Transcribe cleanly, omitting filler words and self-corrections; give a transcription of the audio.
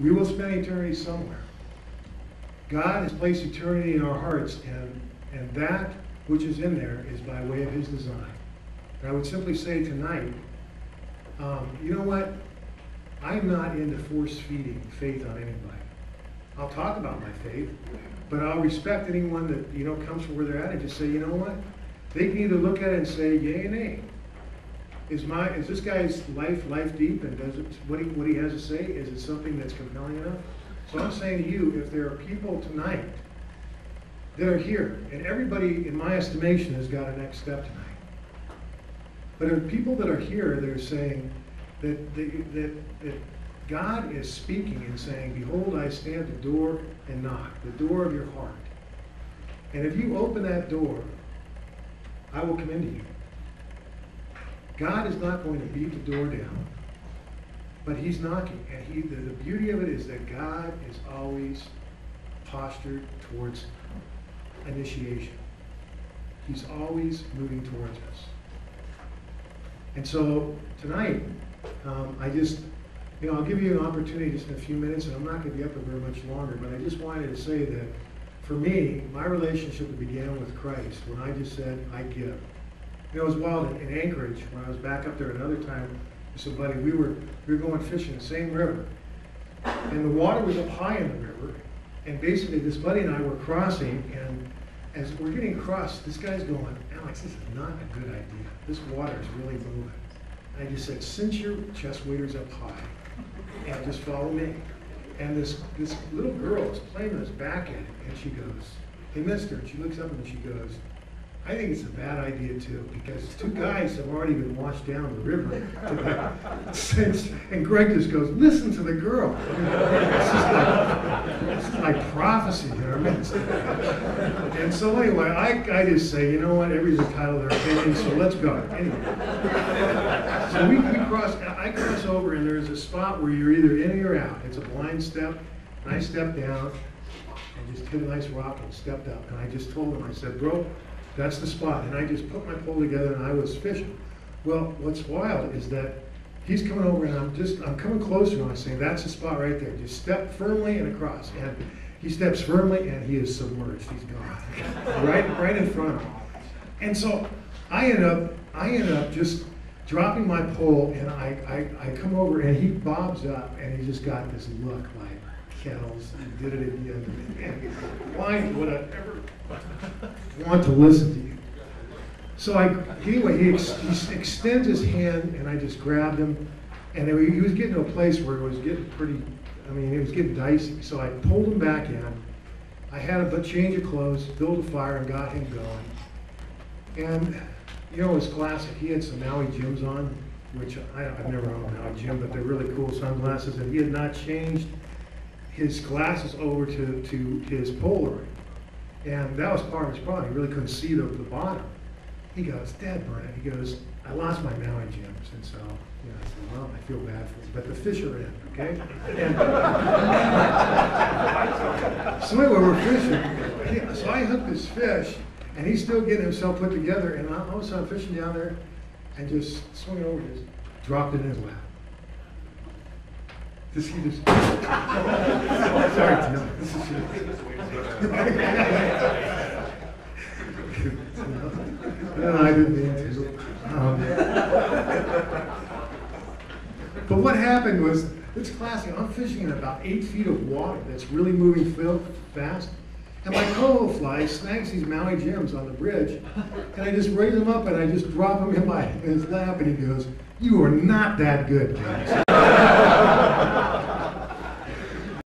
We will spend eternity somewhere. God has placed eternity in our hearts, and that which is in there is by way of his design. And I would simply say tonight, you know what? I'm not into force-feeding faith on anybody. I'll talk about my faith, but I'll respect anyone that comes from where they're at and just say, you know what? They can either look at it and say, yay and nay. Is this guy's life deep, and does it what he has to say? Is it something that's compelling enough? So I'm saying to you, if there are people tonight that are here, and everybody, in my estimation, has got a next step tonight. But there are people that are here that are saying that God is speaking and saying, behold, I stand at the door and knock, the door of your heart. And if you open that door, I will come into you. God is not going to beat the door down, but he's knocking. And the beauty of it is that God is always postured towards initiation. He's always moving towards us. And so tonight, I'll give you an opportunity just in a few minutes, and I'm not going to be up there very much longer, but I just wanted to say that for me, my relationship began with Christ when I just said, I give. It was wild in Anchorage when I was back up there another time with somebody. We were going fishing the same river, and the water was up high in the river, and basically this buddy and I were crossing, and as we're getting across, this guy's going, Alex, this is not a good idea. This water is really moving. And I just said, cinch your chest waders up high and just follow me. And this little girl is playing this back at it, and she goes, hey, mister, and she looks up and she goes, I think it's a bad idea too, because two guys have already been washed down the river since, and Greg just goes, listen to the girl. This is like prophecy in our midst. And so anyway, I just say, you know what, everybody's entitled to their opinion, so let's go. Anyway. So I cross over, and there's a spot where you're either in or out. It's a blind step, and I stepped down and just hit a nice rock and stepped up. And I just told him, I said, bro, that's the spot. And I just put my pole together and I was fishing. Well, what's wild is that he's coming over and I'm coming closer and I'm saying, that's the spot right there. Just step firmly and across. And he steps firmly and he is submerged. He's gone. right in front of him. And so I end up just dropping my pole, and I come over and he bobs up and he just got this look like Kettles and did it again. And why would I ever want to listen to you? So anyway, he extends his hand, and I just grabbed him, and he was getting to a place where it was getting it was getting dicey. So I pulled him back in. I had a change of clothes, built a fire, and got him going. And it was classic. He had some Maui Jims on, which I've never owned a Maui Jim, but they're really cool sunglasses, and he had not changed his glasses over to his Polaroid. And that was part of his problem. He really couldn't see the bottom. He goes, Dad, Brent, he goes, I lost my Maui Jims. And so, I said, well, I feel bad for you, but the fish are in, okay? And so anyway, we're fishing. So I hooked this fish, and he's still getting himself put together, and all of a sudden I'm fishing down there, and just swinging over, just dropped it in his lap. He just sorry, Tim. This is no, I didn't mean to. But what happened was, it's classic. I'm fishing in about 8 feet of water that's really moving fast. And my coho fly snags these Maui Jims on the bridge, and I just raise them up and I just drop them in his lap, and he goes, you are not that good, guys.